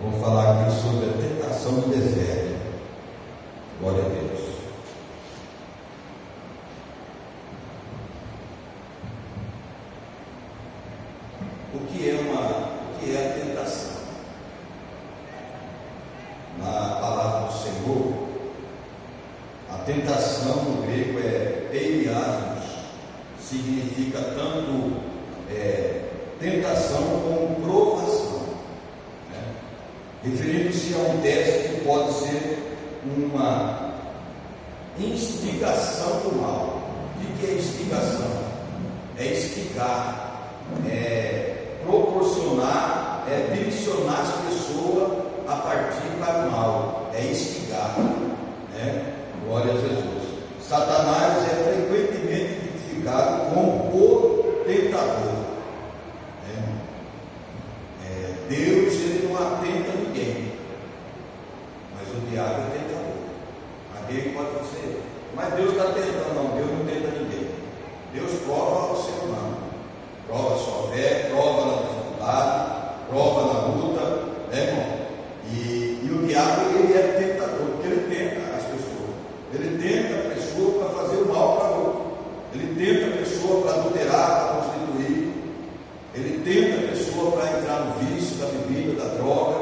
Vou falar aqui sobre a tentação do deserto. Glória a Deus. O que é a tentação? Na palavra do Senhor, a tentação no grego é peiriasmos, significa tanto tentação como provação, né? Referindo-se a um teste que pode ser uma instigação do mal. O que é instigação? É instigar, proporcionar, direcionar as pessoas a partir para o mal, instigar, né? Glória a Jesus. Satanás é frequentemente identificado como o tentador, né? Deus, ele não atenta ninguém, mas o diabo é tentador. Alguém pode dizer, mas Deus está tentando. Não, Deus não tenta ninguém. Deus prova o ser humano, prova a sua fé, prova na dificuldade, prova na luta, né, irmão? E o diabo, ele é tentador, porque ele tenta as pessoas. Ele tenta a pessoa para fazer o mal para outra. Ele tenta a pessoa para adulterar, para prostituir. Ele tenta a pessoa para entrar no vício da bebida, da droga.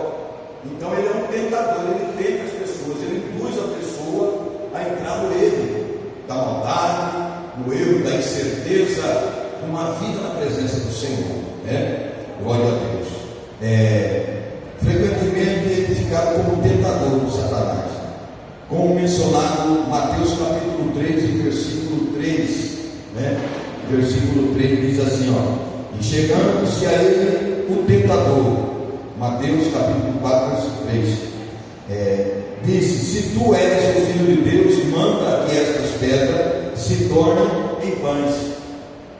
Então ele é um tentador, ele tenta as pessoas, ele induz a pessoa a entrar no erro da maldade, no erro da incerteza, uma vida na presença do Senhor, né? Glória a Deus. Frequentemente identificado como tentador de Satanás, como mencionado em Mateus capítulo 3, versículo 3, né? Versículo 3 diz assim, e chegando-se a ele o tentador, Mateus capítulo 4, versículo 3, disse, se tu és o Filho de Deus, manda que estas pedras se tornem em pães.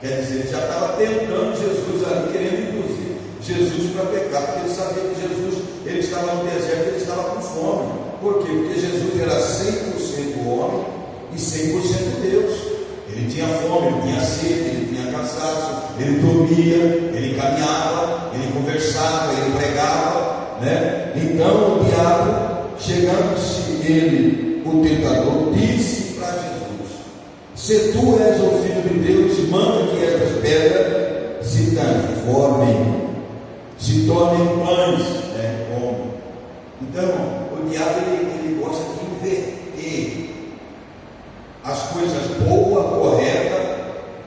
Quer dizer, ele já estava tentando Jesus ali, querendo induzir Jesus para pecar, porque ele sabia que Jesus, ele estava no deserto, ele estava com fome. Por quê? Porque Jesus era 100% homem e 100% Deus. Ele tinha fome, ele tinha sede, ele tinha cansaço, ele dormia, ele caminhava, ele conversava, ele pregava, né? Então o diabo, chegando-se ele, o tentador, disse para Jesus, se tu és o Filho de Deus, manda que estas pedras se transformem, se tornem pães, né? Como? Então, o diabo, ele gosta de inverter as coisas boas, corretas,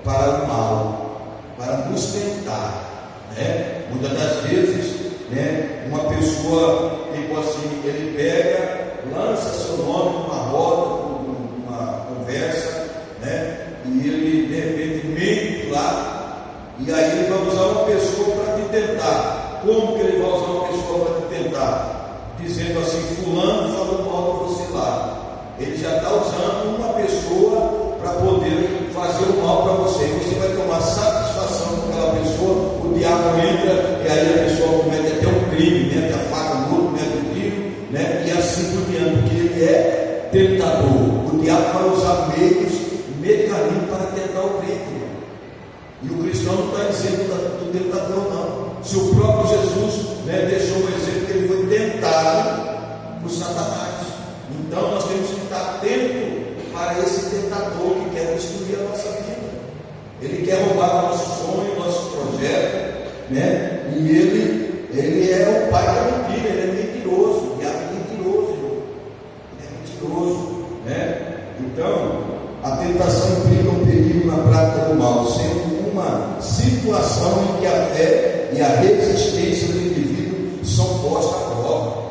para o mal, para nos tentar, né? Muitas das vezes, né, uma pessoa, tipo assim, ele pega, lança seu nome numa roda, numa conversa, né? E ele de repente mente lá, e aí ele vai usar uma pessoa para te tentar. Como que ele vai usar uma pessoa para te tentar? Dizendo assim, fulano falou mal de você lá. Ele já está usando uma pessoa para poder fazer o mal para você. Você vai tomar satisfação com aquela pessoa, o diabo entra, e aí a pessoa comete até um crime, mete a faca no outro, mete o tiro, né? E assim por diante, porque ele é tentador. O diabo vai usar meios, mecanismos para tentar o crente. E o cristão não está dizendo do tentador, não. Se o próprio Jesus, né, deixou um exemplo que ele foi tentado por Satanás. Então nós temos que estar atentos para esse tentador que quer destruir a nossa vida. Ele quer roubar nosso sonho, nosso projeto, né? E ele é o pai da mentira, ele é mentiroso, e é mentiroso, ele é mentiroso, né? Então, a tentação implica um perigo na prática do mal, sendo uma situação em que a fé e a resistência do indivíduo são postas à prova.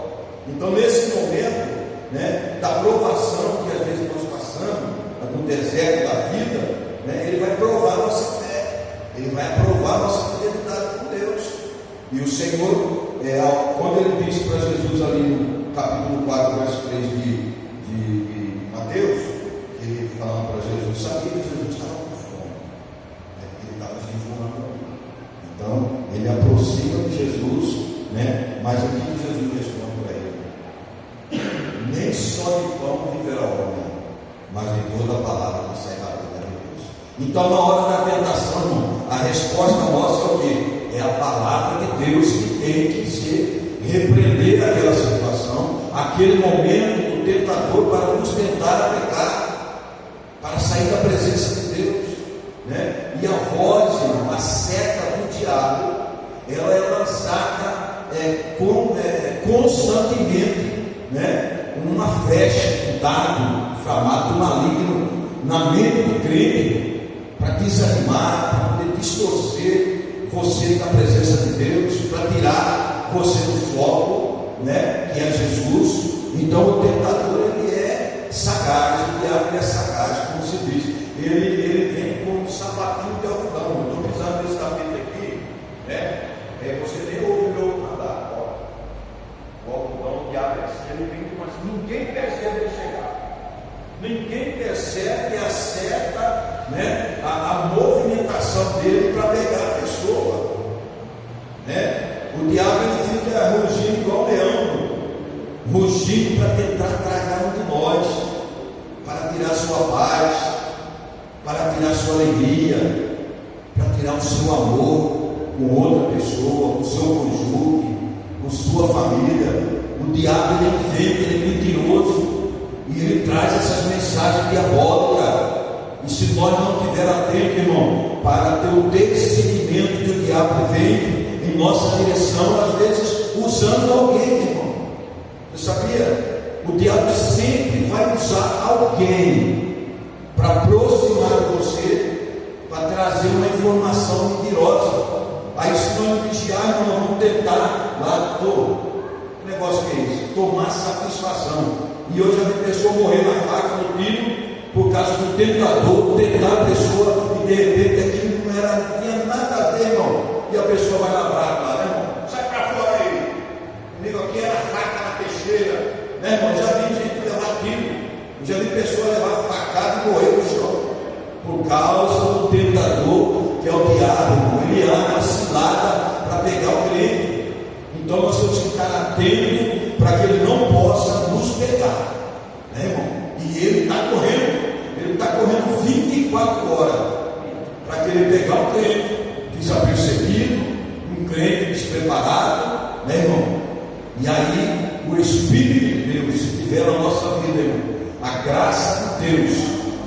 Então, nesse momento, né, da provação que às vezes nós passamos no deserto da vida, né, ele vai provar nossa fé, ele vai provar nossa fidelidade com Deus. E o Senhor, quando ele disse para Jesus ali no capítulo 4, verso 3 de Mateus, ele falando para Jesus, sabia que Jesus estava com fome, né, ele estava jejuando. Então ele aproxima de Jesus, né, mas o que Jesus responde para ele? Nem só de pão viverá o homem, mas de toda a palavra que sai da boca de Deus. Então, na hora da tentação, a resposta nossa é o quê? É a palavra de Deus que tem que ser repreender aquele momento do tentador para nos tentar a pecar, para sair da presença de Deus, né? E a voz, irmão, a seta do diabo, ela é lançada constantemente, né? Uma flecha, um dardo inflamado, maligno na mente do crente, para desanimar, para poder distorcer você da presença de Deus, para tirar você do foco, né? Que é Jesus. Então o tentador, ele é sagaz, o diabo é sagaz, como se diz. Ele vem com um sapatinho de algodão. Estou pisando nesse tapete aqui, né? Você nem ouve o meu andar, ó. O algodão, o diabo é assim, ele vem com assim, ninguém percebe ele chegar. Ninguém percebe e acerta, né, a movimentação dele para pegar a pessoa, né? O diabo, ele fica rugindo igual leão, rugindo para tentar tragar um de nós, para tirar sua paz, para tirar sua alegria, para tirar o seu amor com outra pessoa, com o seu cônjuge, com sua família. O diabo, ele é inventa, ele é mentiroso, e ele traz essas mensagens diabólicas. E se nós não tivermos atento, irmão, para ter o discernimento que o diabo vem em nossa direção, às vezes usando alguém, irmão. Você sabia? O diabo sempre vai usar alguém para aproximar você, para trazer uma informação mentirosa. Aí, se nós vigiarmos, nós vamos tentar lá, que negócio que é isso? Tomar satisfação. E hoje a pessoa morrer na faca, no tiro, por causa do tentador, tentar a pessoa, e de repente aquilo não tinha nada a ver, irmão. E a pessoa vai labrar lá, né, irmão? Sai para fora aí. Comigo aqui era faca na peixeira, né, irmão? Já vi gente levar tiro, já vi pessoa levar facada e morrer no chão, por causa do tentador, que é o diabo, irmão. Ele anda cilada para pegar o crente. Então nós temos que estar atentos para que ele não possa nos pegar, né, irmão? E ele está correndo 24 horas para querer pegar um crente desapercebido, um crente despreparado, né, irmão? E aí o Espírito de Deus, se tiver na nossa vida, irmão, a graça de Deus,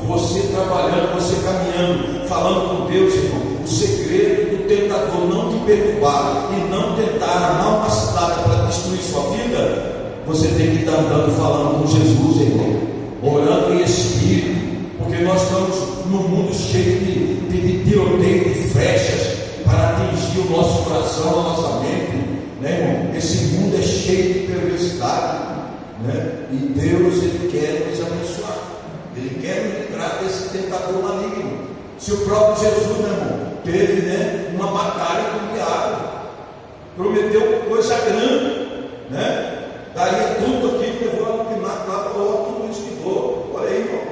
você trabalhando, você caminhando, falando com Deus, irmão, o segredo do tentador não te perturbar e não tentar armar uma cilada para destruir sua vida, você tem que estar andando falando com Jesus, irmão, orando em espírito, porque nós estamos num mundo cheio de tiroteio, de flechas para atingir o nosso coração, a nossa mente, né, irmão? Esse mundo é cheio de perversidade, né? E Deus, ele quer nos abençoar, ele quer nos livrar desse tentador maligno. Se o próprio Jesus, meu irmão, teve, né, uma batalha com o diabo, prometeu coisa grande, né? Daria tudo aquilo, levou a Pilato lá, falou tudo isso que dou. Olha aí, irmão.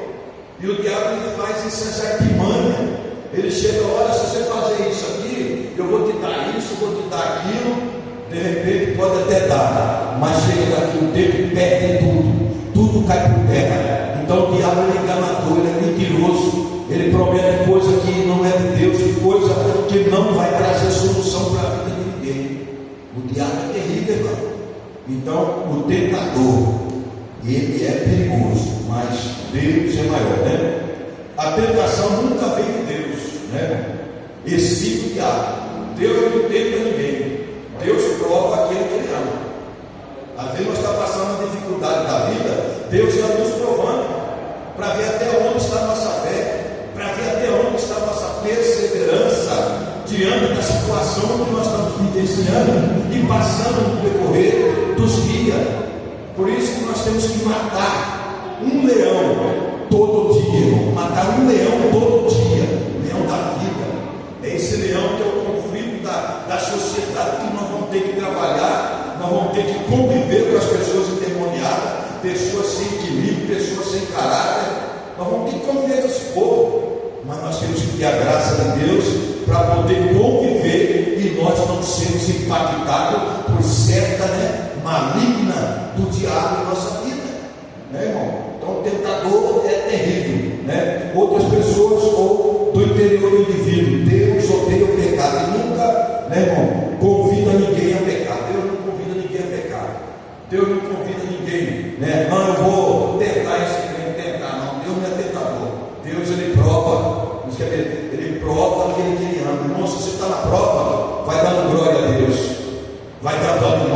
E o diabo, ele faz essas artimanhas. Ele chega, olha, se você fazer isso aqui, eu vou te dar isso, vou te dar aquilo. De repente pode até dar, mas chega daqui um tempo e perde tudo cai por terra. Então o diabo, ele é enganador, ele é mentiroso, ele promete coisa que não é de Deus, e coisa que não vai trazer solução para a vida de ninguém. O diabo é terrível, irmão. Então o tentador, ele é perigoso, mas Deus é maior, né? A tentação nunca vem de Deus, né? E sim do diabo. Deus não tenta ninguém, Deus prova aquele que ele ama. Às vezes nós estamos passando uma dificuldade da vida, Deus está nos provando, para ver até onde está a nossa fé, para ver até onde está a nossa perseverança, diante da situação que nós estamos vivenciando e passando no decorrer dos dias. Por isso que nós temos que matar um leão todo dia, matar um leão todo dia, leão da vida. É esse leão que é o conflito da sociedade que nós vamos ter que trabalhar, nós vamos ter que conviver com as pessoas endemoniadas, pessoas sem equilíbrio, pessoas sem caráter. Nós vamos ter que conviver com esse povo, mas nós temos que ter a graça de Deus para poder conviver e nós não sermos impactados por certa, né, maligna do diabo em nossa vida, né, irmão? Então o tentador é terrível, né? Outras pessoas, ou do interior do indivíduo, Deus odeia o pecado e nunca, né, irmão, convida ninguém a pecar. Deus não convida ninguém a pecar, Deus não convida ninguém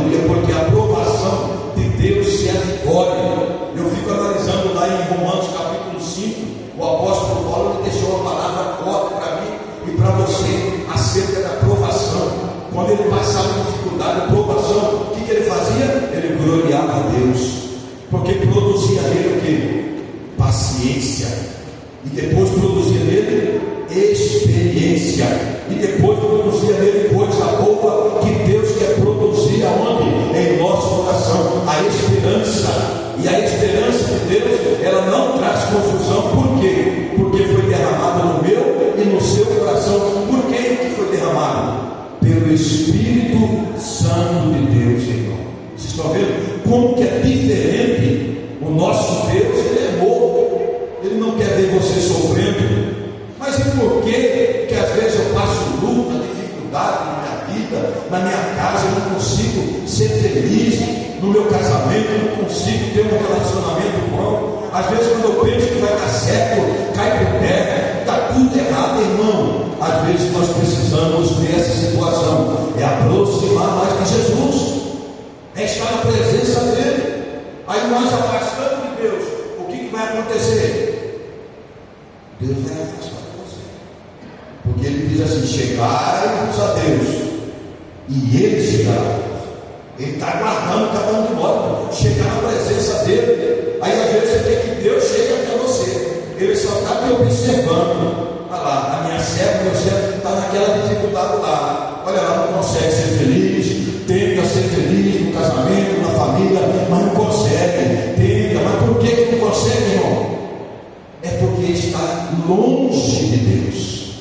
aleluia, porque a aprovação de Deus se avigora. Eu fico analisando lá em Romanos capítulo 5, o apóstolo Paulo deixou uma palavra forte para mim e para você acerca da aprovação. Quando ele passava dificuldade, aprovação, o que ele fazia? Ele gloriava a Deus, porque produzia nele o que? Paciência, e depois produzia nele experiência, e depois produzia nele coisa boa que Deus quer produzir aonde? Em nosso coração, a esperança. E a esperança de Deus, ela não traz confusão. Por quê? Porque foi derramada no meu e no seu coração. Por que foi derramado? Pelo Espírito Santo de Deus, irmão. Vocês estão vendo como que é diferente? O nosso Deus, ele é amor, ele não quer ver você sofrendo. Mas e por que às vezes eu passo luta, dificuldade na minha vida, na minha casa, eu não consigo ser feliz, no meu casamento eu não consigo ter um relacionamento bom? Às vezes quando eu penso que vai dar certo, cai por terra, está tudo errado, irmão. Às vezes nós precisamos dessa situação, é aproximar mais de Jesus, é estar na presença dele. Aí nós afastamos de Deus, o que vai acontecer? Deus vai afastar de você, porque ele diz assim: chegai-vos a Deus, e ele chegará. Ele está aguardando cada um de nós chegar na presença dele. Aí às vezes você quer que Deus chegue até você, ele só está te observando. Olha lá, a minha serva, meu servo está naquela dificuldade lá. Olha lá, não consegue ser feliz, tenta ser feliz no casamento, na família, mas não consegue. Tenta, mas por que não consegue, irmão? É porque está longe de Deus.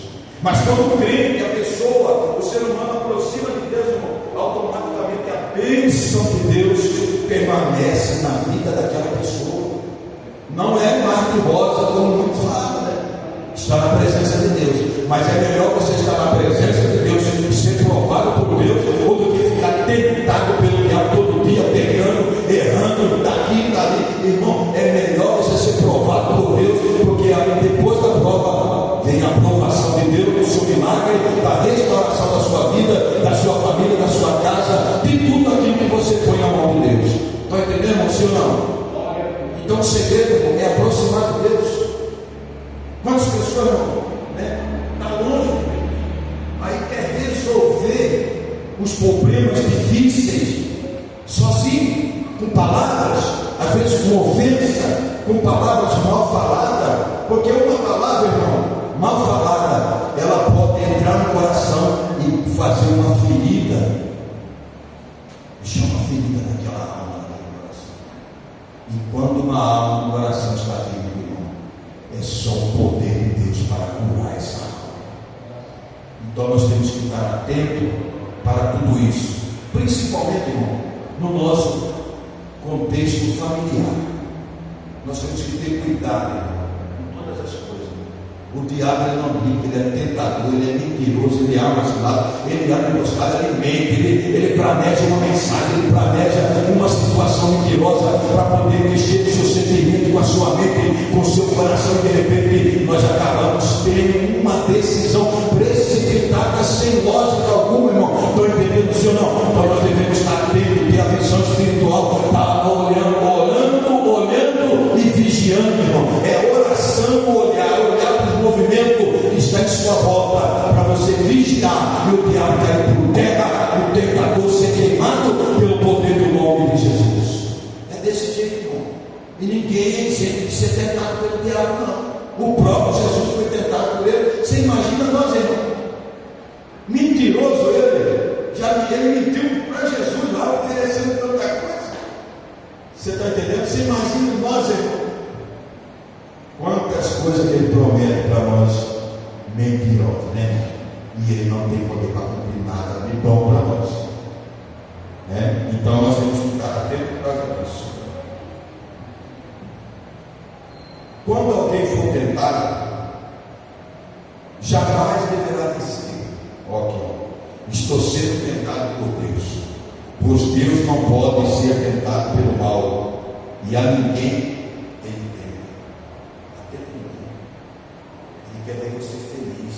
Mas quando o crente, a pessoa, o ser humano aproxima de Deus, irmão, automaticamente a bênção de Deus permanece na vida daquela pessoa. Não é mar de rosa, como muito fala, né? Está na presença de Deus. Mas é melhor você estar na presença de Deus e ser provado por Deus, ou do que ficar tentado pelo diabo todo dia, pegando, errando, daqui e dali. Irmão, é melhor você ser provado por Deus, porque depois da prova vem a aprovação de Deus, do seu milagre, da restauração da sua vida, da sua família, da sua casa, de tudo aquilo que você põe na mão de Deus. Estão entendendo, sim ou não? Então o segredo, irmão, é aproximar de Deus. Quantas pessoas, irmão, né, está longe de Deus, aí quer resolver os problemas difíceis sozinho, com palavras, às vezes com ofensa, com palavras mal faladas, porque uma palavra, irmão, mal falada, ela pode entrar no coração e fazer uma ferida, deixar uma ferida naquela alma, naquele coração. E quando uma alma no coração está ferida, irmão, é só o poder de Deus para curar essa alma. Então nós temos que estar atentos para tudo isso, principalmente, irmão, no nosso contexto familiar. Nós temos que ter cuidado, irmão, com todas as coisas. O diabo, ele não brinca, ele é tentador, ele é mentiroso, ele arma cilada, ele arma emboscada, ele mente, ele planeja uma mensagem, ele planeja uma situação mentirosa para poder mexer com o seu sentimento, com a sua mente, com o seu coração, e de repente nós acabamos tendo uma decisão precipitada, sem lógica alguma, irmão. Estou entendendo isso ou não? Então nós devemos estar atentos, ter a visão espiritual, estar orando e vigiando, irmão. É oração, olhar para o movimento que está em sua volta, para você vigiar e o diabo cair por terra, o tentador ser queimado pelo poder do nome de Jesus. É desse jeito, irmão. E ninguém tem que ser tentado pelo diabo, não. O próprio Jesus foi tentado por ele. Você imagina nós, irmão? Mentiroso ele mentiu para Jesus lá, oferecendo tanta coisa. Você está entendendo? Você imagina nós, irmão? Quantas coisas que ele promete para nós, mentirosas, né? E ele não tem poder para cumprir nada de bom para nós, né? Então nós temos que estar atentos por causa disso. Quando alguém for tentado, jamais deverá dizer: ok, estou sendo tentado por Deus, pois Deus não pode ser tentado pelo mal, e a ninguém ele tenta, até ninguém. Ele quer ver você feliz.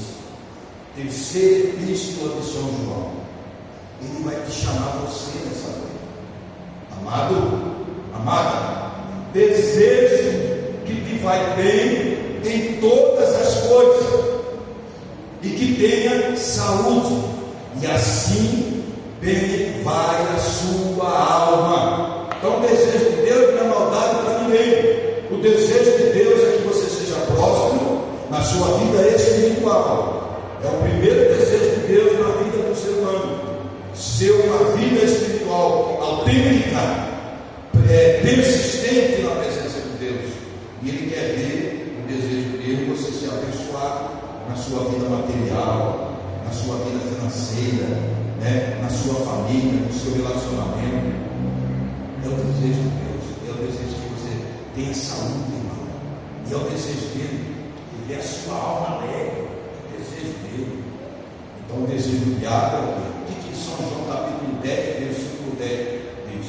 Terceira epístola de São João, ele vai te chamar você nessa noite. Amada, desejo que te vai bem em todas as coisas e que tenha saúde, e assim bem vai a sua alma. Então o desejo de Deus não é maldade para ninguém. O desejo de Deus é que você seja próspero na sua vida espiritual. É o primeiro desejo de Deus na vida do ser humano, ser uma vida espiritual autêntica, persistente na presença de Deus. E Ele quer ver o desejo dele, você ser abençoado na sua vida material, na sua vida financeira, na sua família, no seu relacionamento. É o desejo de Deus, é o desejo que você tenha saúde, irmão. E é o desejo dele de ver a sua alma alegre. É o desejo dele. Então o desejo do diabo é o quê? O que São João capítulo 10, versículo 10 diz?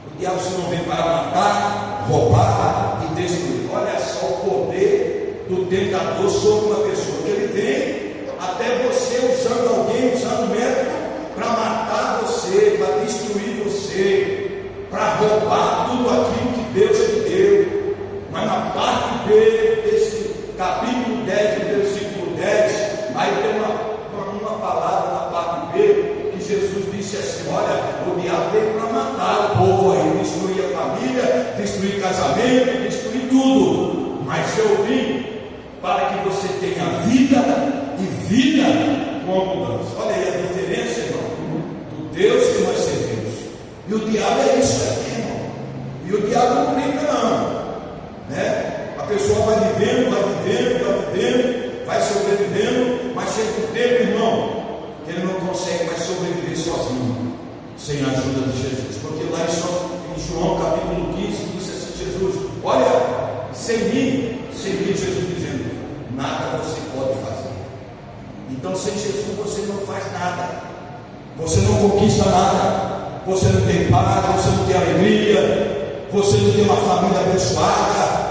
O diabo se não vem para matar, roubar e destruir. Olha só o poder do tentador sobre uma pessoa, que ele vem até você usando alguém, usando método para matar você, para destruir você, para roubar tudo aquilo que Deus te deu. Mas na parte B desse capítulo 10, versículo 10, aí tem uma palavra na parte B que Jesus disse assim: olha, o diabo veio para matar o povo aí, destruir a família, destruir casamento, destruir tudo. Mas eu vim para que você tenha vida e vida com abundância. Olha aí a diferença, irmão, do Deus que nós servimos. E o diabo é isso aqui, irmão. E o diabo não brinca não, A pessoa vai vivendo, vai sobrevivendo, mas chega um tempo, irmão, que ele não consegue mais sobreviver sozinho, sem a ajuda de Jesus. Porque lá em João capítulo 15 disse assim: Jesus, olha, sem mim, Jesus dizendo, nada você pode fazer. Então sem Jesus você não faz nada, você não conquista nada, você não tem paz, você não tem alegria, você não tem uma família abençoada,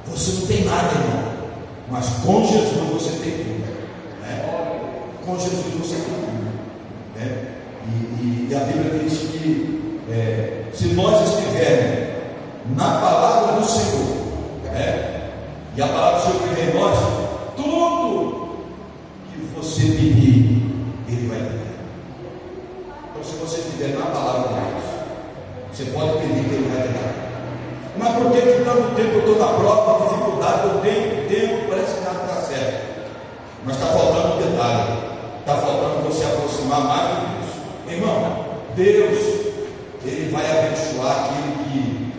você não tem nada, irmão. Mas com Jesus você tem tudo, Com Jesus você tem tudo, E a Bíblia diz que se nós estivermos na palavra do Senhor, e a palavra do Senhor estiver em nós, tudo que você pedir, Ele vai dar. Então, se você estiver na palavra de Deus, você pode pedir que Ele vai dar. Mas por que tanto tempo eu estou na prova, dificuldade, eu tenho tempo, parece que nada está certo? Mas está faltando um detalhe, está faltando você aproximar mais de Deus. Irmão, Deus, Ele vai abençoar aquilo que,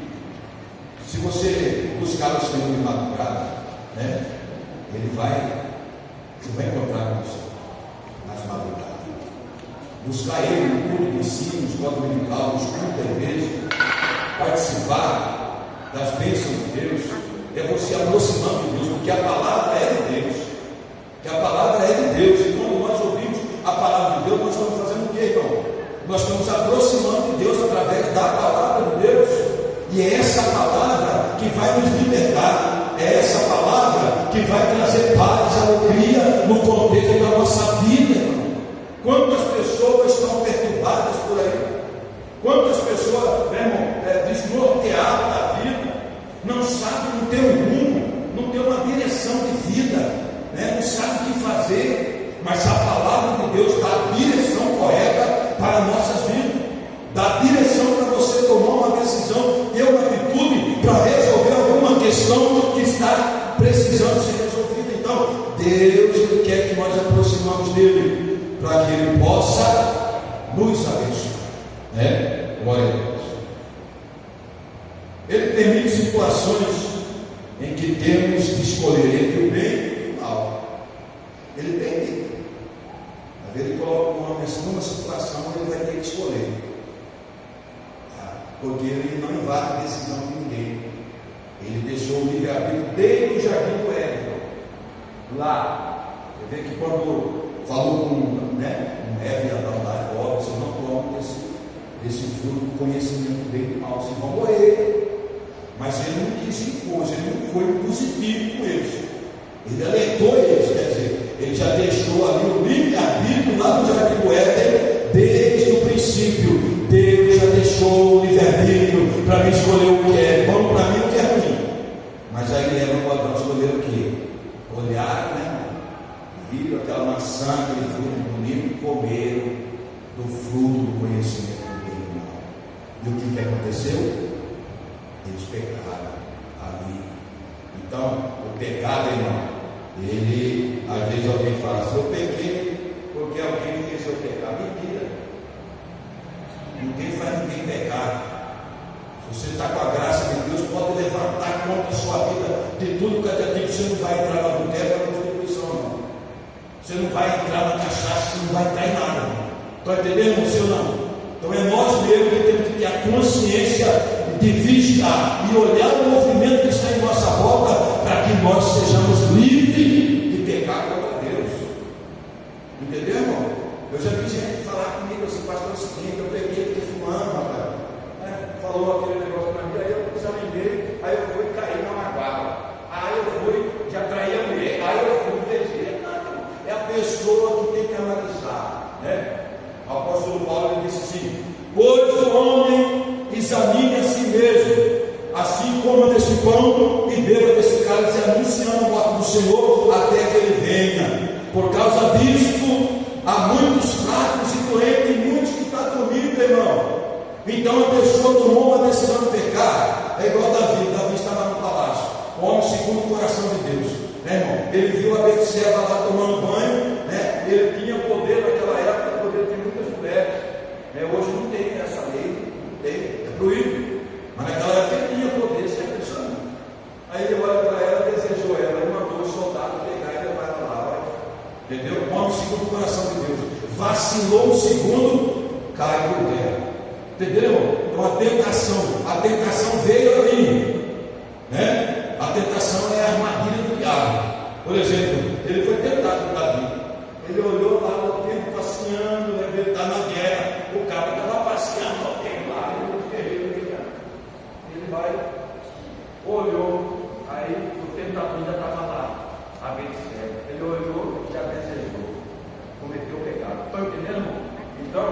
se você buscar o Senhor de madrugada, Ele vai, você vai encontrar com você nas madrugadas. Buscar Ele no culto de ensino, no escola dominical, no culto da igreja, participar das bênçãos de Deus, é você aproximando de Deus, porque a palavra é de Deus. Que a palavra é de Deus, e quando nós ouvimos a palavra de Deus, nós estamos fazendo o quê, irmão? Nós estamos aproximando de Deus através da palavra de Deus, e é essa palavra que vai nos libertar, é essa palavra que vai trazer paz, alegria no contexto da nossa vida, irmão. Quantas pessoas estão perturbadas por aí? Quantas pessoas, desnorteadas da vida, não sabem, não tem um rumo, não tem uma direção de vida, não sabem o que fazer, mas a palavra de Deus dá a direção correta para as nossas vidas, dá a direção para você tomar uma decisão, ter uma atitude para resolver alguma questão que está precisando ser resolvida. Então, Deus quer que nós aproximamos dele, para que Ele possa nos abençoar, Glória a Deus. Ele permite situações em que temos de escolher entre o bem e o mal. Ele permite. Às vezes Ele coloca um homem numa situação onde ele vai ter que escolher, porque Ele não invade a decisão de ninguém. Ele deixou o livre-arbítrio desde o jardim do Éden. Lá, você vê que quando falou com Eva e Adão lá, você não toma esse fruto do conhecimento do bem e do mal, vocês vão morrer. Mas Ele não quis impor, Ele não foi positivo com eles. Ele alertou eles, quer dizer, Ele já deixou ali o livre-arbítrio lá no jardim do Éden, desde o princípio. Deus já deixou o livre-arbítrio maçã, aquele fruto bonito, e comeram do fruto do conhecimento do bem e do mal. E o que aconteceu? Eles pecaram ali. Então, o pecado, irmão, ele, às vezes alguém fala assim: eu pequei porque alguém fez eu pecar. Mentira. Ninguém faz ninguém pecar. Se você está com a graça de Deus, pode levantar contra a sua vida de tudo que é tempo. Você não vai entrar no adultério, na prostituição, não. Você não vai entrar na cachaça, você não vai entrar em nada. Está entendendo, você ou não? Então é nós mesmos que temos que ter a consciência de vigiar e olhar o movimento que está em nossa volta, para que nós sejamos livres de pecar contra Deus. Entendeu, irmão? Eu já vi gente falar comigo assim: pastor, é o seguinte, eu peguei porque fumando, rapaz. Falou aquele negócio para mim, aí eu desanimei, aí eu fui cair na magoada, aí eu fui de atrair a mulher, aí eu fui desejar. Não, é a pessoa que tem que analisar, né? O apóstolo Paulo disse assim: pois o homem examine a si mesmo, assim como desse pão e beba desse cálice, anunciando a morte do Senhor até que ele venha. Por causa disso, há muitos fracos e doentes, e muitos que estão dormindo, irmão. Então a pessoa tomou uma decisão de pecar. É igual Davi. Davi estava no palácio, homem segundo o coração de Deus, né, irmão? Ele viu a Betseba lá tomando banho, né? Ele tinha poder naquela época, poder de muitas mulheres, né? Hoje não tem essa lei, não tem, é proibido. Mas naquela época ele tinha poder, se impressionando. Aí ele olha para ela, desejou ela, e mandou os soldados pegar e levar ela lá. Entendeu? Homem segundo o coração de Deus. Vacilou um segundo, cai por terra. Entendeu? Então a tentação veio ali, né? A tentação é a armadilha do diabo. Por exemplo, ele foi tentado por Davi. Ele olhou lá no tempo passeando, né? Ele está na guerra, o cara estava passeando ao tempo lá, ele vai, olhou, aí o tentador já estava lá, a Betseba. Ele olhou e já desejou, cometeu o pecado. Estão entendendo, irmão? Então,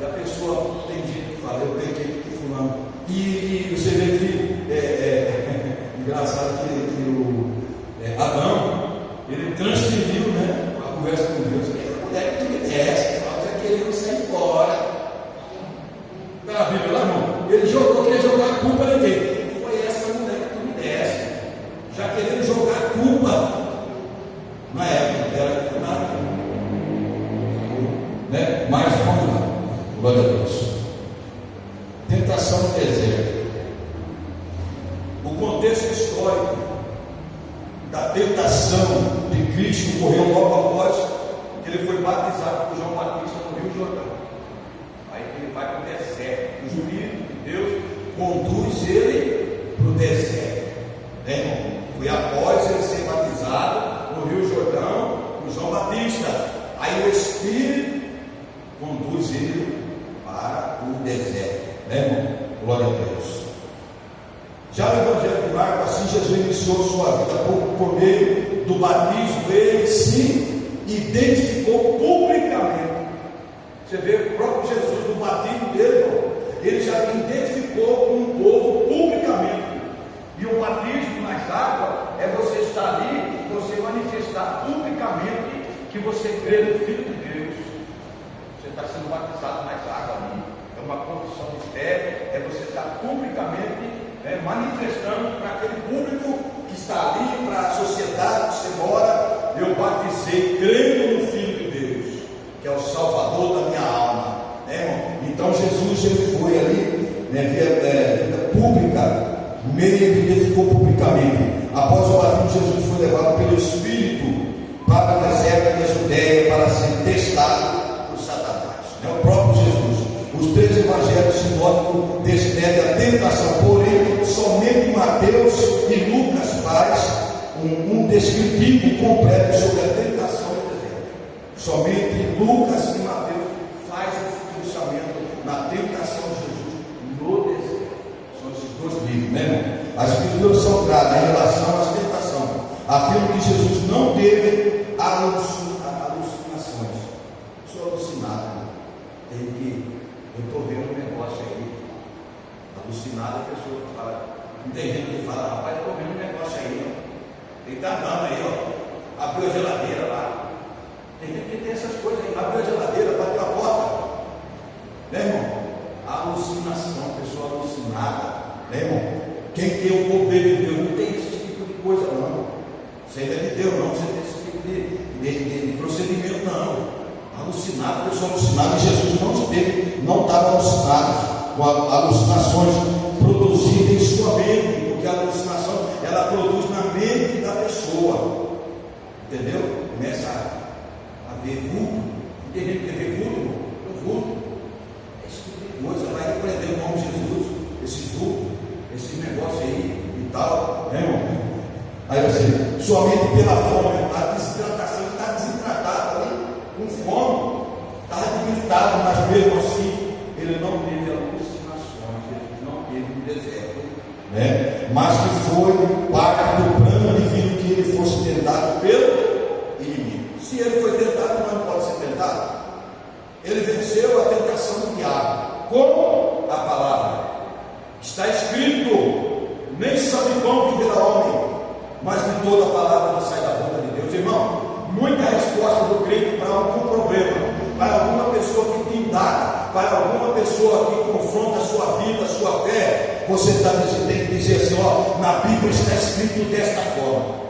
e a pessoa tem gente que fala: eu peguei que fulano. E você vê que engraçado que o Adão, ele transferiu, né, a conversa com Deus. A mulher que tu me desse, já querendo sair fora. Está na Bíblia lá, irmão? Ele queria jogar a culpa em quem? Foi essa mulher que tu me desse. Já querendo jogar a culpa. Na época era nada. Né? Mas vamos lá. Glória a Deus. Tentação no deserto. O contexto histórico da tentação de Cristo ocorreu logo após que ele foi batizado por João Batista no Rio Jordão. Aí ele vai para o deserto. O Espírito de Deus conduz ele para o deserto. Né, irmão? Foi após ele ser batizado no Rio Jordão por João Batista. Aí o Espírito conduz ele para o deserto, né, irmão? Glória a Deus. Já no Evangelho de Marcos, assim Jesus iniciou sua vida por meio do batismo. Ele se identificou publicamente. Você vê o próprio Jesus no batismo dele, irmão, ele já se identificou com o povo publicamente. E o batismo nas águas é você estar ali, você manifestar publicamente que você crê no Filho de Deus. Você está sendo batizado nas águas ali. É uma confissão de fé, é você estar publicamente manifestando para aquele público que está ali, para a sociedade que você mora: eu batizei crendo no Filho de Deus, que é o Salvador da minha alma, né, irmão? Então Jesus, ele foi ali, né, vida pública, meio que ele ficou publicamente. Após o batismo, Jesus foi levado pelo Espírito para o deserto da Judéia para ser testado por Satanás, né? O próprio Jesus. Os três evangelhos sinóticos descrevem a tentação, porém somente Mateus e Lucas faz um descritivo completo sobre a tentação do deserto. Somente Lucas e Mateus faz esse cruzamento na tentação de Jesus no deserto. São esses dois livros, né, irmão? As escrituras são claras em relação às tentações. Afirma que Jesus não teve alucinações. Sou alucinado. Tem que. Eu estou vendo um negócio aí. Alucinado, a pessoa fala. Não tem gente que fala: rapaz, estou vendo um negócio aí, ó. Ele está andando aí, ó. Abriu a geladeira lá. Tem gente que tem essas coisas aí, abriu a geladeira, bateu a porta, né, irmão? Alucinação, pessoa alucinada, né, irmão? Quem tem o poder de Deus não tem esse tipo de coisa, não. Isso ainda é de Deus, não. Você tem esse tipo de procedimento, não. Alucinado, pessoa alucinada, Jesus não estava alucinado com alucinações produzidas em sua mente, porque a alucinação ela produz na mente da pessoa, entendeu? Começa a ver vulto. Tem gente que vê vulto, vulto, esse tipo de coisa, vai repreender o nome de Jesus, esse vulto, esse negócio aí e tal, né, irmão? Aí você, sua mente pela fome, a desidratação, está desidratado ali, com fome, está debilitado, mas mesmo assim, ele não teve alucinações, ele não teve no deserto, né? Mas que foi parte do plano divino que ele fosse tentado pelo inimigo. Se ele foi tentado, mas não pode ser tentado. Ele venceu a tentação do diabo. Como? A palavra. Está escrito: nem só de pão viverá homem, mas de toda a palavra que sai da boca de Deus. Irmão, muita resposta do crente para algum problema, para alguma pessoa que te indaga, para alguma pessoa que confronta a sua vida, a sua fé. Você tem que dizer assim: ó, na Bíblia está escrito desta forma.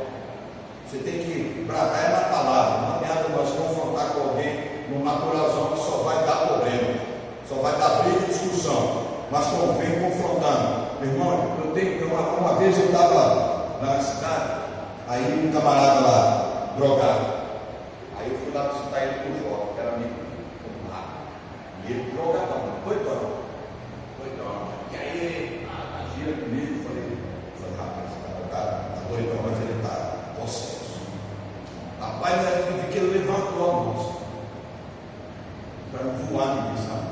Você tem que bradar na palavra. Não adianta nós confrontar com alguém no naturalzão que só vai dar problema, só vai dar briga e discussão. Mas como vem confrontando, meu irmão, uma vez eu estava lá na cidade, aí um camarada lá, drogado, aí eu fui lá visitar ele com o Jó, que era amigo e ele drogadão, doidão, e aí agia comigo, falei, rapaz, tá doidão, mas ele está possesso. Rapaz, eu vi que ele levantou a mão para voar em mim, sabe?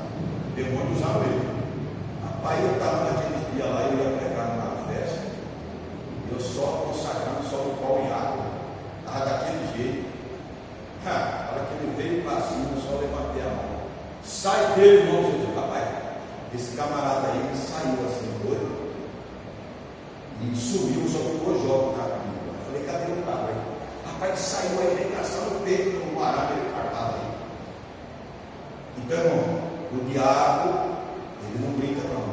O demônio usava ele. Rapaz, eu estava naquele dia lá, eu ia pregar numa festa, eu só consagrando só o pau e água, estava daquele jeito. Na hora que ele veio para cima, eu só levantei a mão. Sai dele, irmão Jesus. Rapaz, esse camarada aí saiu assim, doido, e sumiu, só ficou jovem na caminho. Eu falei, cadê o cara aí? Rapaz, saiu aí, vem caçar no peito, no arame, ele fartava aí. Então, irmão, o diabo, ele não brinca não.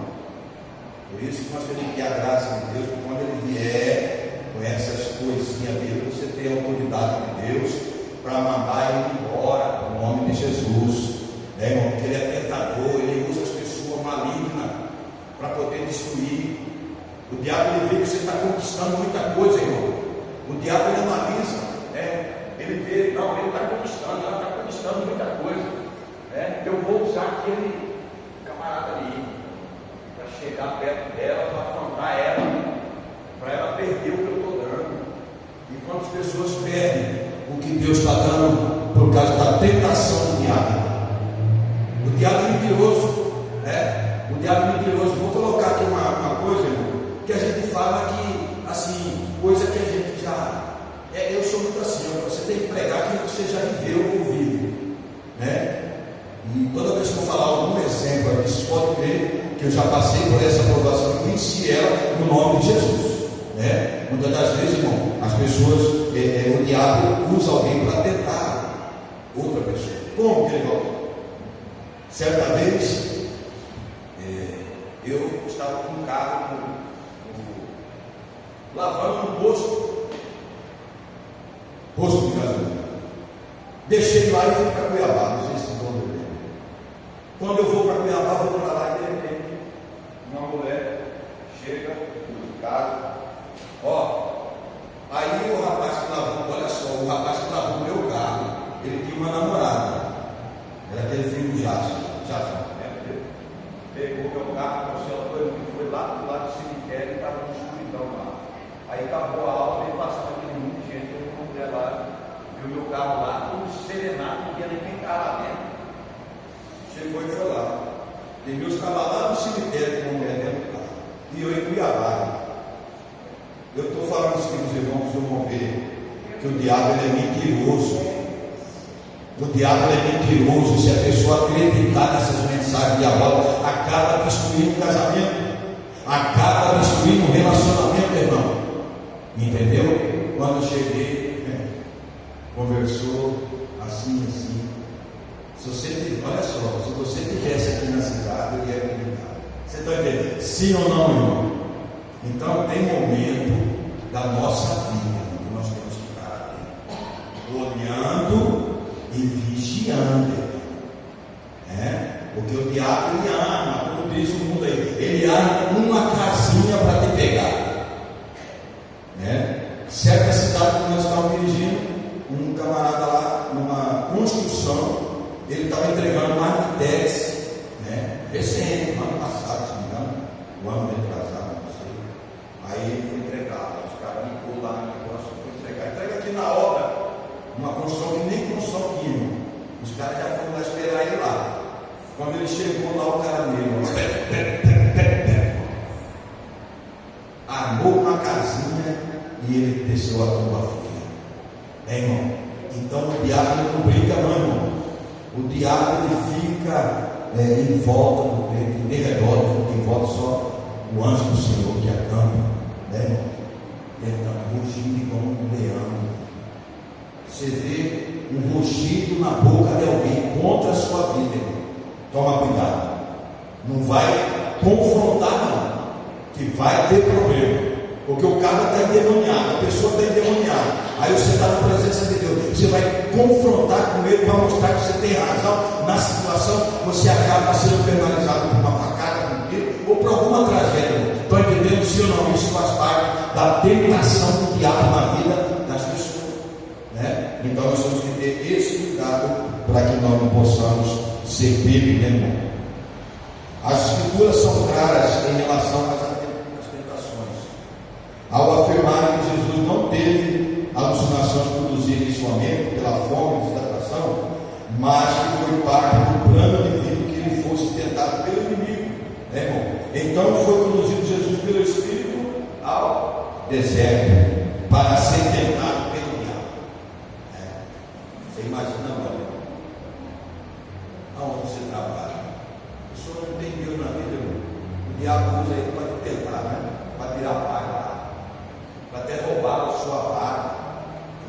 Por isso que nós temos que ter a graça de Deus, porque quando ele vier com essas coisinhas dele, você tem a autoridade de Deus para mandar ele embora, no nome de Jesus, né, irmão? Porque ele é tentador, ele usa as pessoas malignas para poder destruir. O diabo, ele vê que você está conquistando muita coisa, irmão. O diabo, ele analisa, né? Ele vê, não, ele está conquistando, ela está conquistando muita coisa, né? Eu vou usar aquele camarada ali para chegar perto dela, para afrontar ela, para ela perder o que eu estou dando. E quantas pessoas perdem o que Deus está dando por causa da tentação do diabo? O diabo é mentiroso, né? O diabo é mentiroso. Vou colocar aqui uma coisa, irmão, que a gente fala que, assim, coisa que a gente já... eu sou muito assim, você tem que pregar aquilo que você já viveu ou vive, né? E toda vez que eu falar algum exemplo aqui, vocês podem crer que eu já passei por essa provação e venci ela no nome de Jesus, né? Muitas das vezes, irmão, as pessoas, o diabo usa alguém para tentar outra pessoa. Como que ele volta? Certa vez, eu estava com um carro lavando um posto de gasolina. Deixei lá e fui para Cuiabá, não sei se estão entendendo. Quando eu vou para Cuiabá, vou para lá e de repente uma mulher chega no carro, aí o rapaz que lavou, olha só, o rapaz que lavou o meu carro, ele tinha uma namorada, era aquele filho do Jason, né? Pegou meu carro, foi lá do lado do cemitério e estava no escuridão lá. Aí acabou a aula, veio passando aquele mundo de gente, eu comprei lá, viu meu carro lá, todo serenado, não tinha nem quem estava lá dentro. Chegou e foi lá. Tem meus carros lá no cemitério com a mulher dentro do carro. E eu em Cuiabá. Eu estou falando isso para os irmãos, vocês vão ver que o diabo ele é mentiroso. O diabo ele é mentiroso. Se a pessoa acreditar nessas mensagens diabólicas, acaba destruindo o casamento, acaba destruindo o relacionamento, irmão. Entendeu? Quando eu cheguei, conversou, assim, assim. Se você, olha só, se você estivesse aqui na cidade, eu ia acreditar. Você está entendendo? Sim ou não, irmão? Então tem momento da nossa vida que nós temos que estar atento, olhando e vigiando, porque o diabo ele arma, como diz o mundo aí, ele arma uma casinha para te pegar, certa cidade que nós estávamos dirigindo, um camarada lá numa construção, ele estava entregando uma arquitex, recente, no ano passado, se não me engano, o ano retrasado, não sei. Aí ele foi entregar, os caras ligou lá no negócio, foi entregar. Entrega aqui na obra, uma construção que nem construção tinha. Os caras já foram lá esperar ele lá. Quando ele chegou lá, o cara nele, armou uma casinha e ele desceu a tumba fria. Irmão? Então o diabo não brinca, não, irmão. O diabo ele fica em volta do peito, em redor, em volta só o anjo do Senhor que acampa, tentando rugir como um leão. Você vê um rugido na boca de alguém contra a sua vida, irmão. Toma cuidado, não vai confrontar, não, que vai ter problema, porque o cara está endemoniado, a pessoa está endemoniada. Aí você está na presença de Deus, você vai confrontar com ele para mostrar que você tem razão na situação, você acaba sendo penalizado por uma facada, por um tiro, ou por alguma tragédia. Estão entendendo? Sim ou não? Isso faz parte da tentação do diabo na vida das pessoas, Então nós temos que ter esse cuidado para que nós não possamos ser pegos, irmão? As escrituras são claras em relação às tentações, ao afirmar que Jesus não teve alucinações produzidas em sua mente pela fome e desidratação, mas que foi parte do plano divino que ele fosse tentado pelo inimigo, irmão? Então foi conduzido Jesus pelo Espírito ao deserto para ser tentado pelo diabo. Você imagina agora, aonde você trabalha? A pessoa não tem Deus na vida, irmão. O diabo usa ele para te tentar, para tirar a vaga, para até roubar a sua vaga.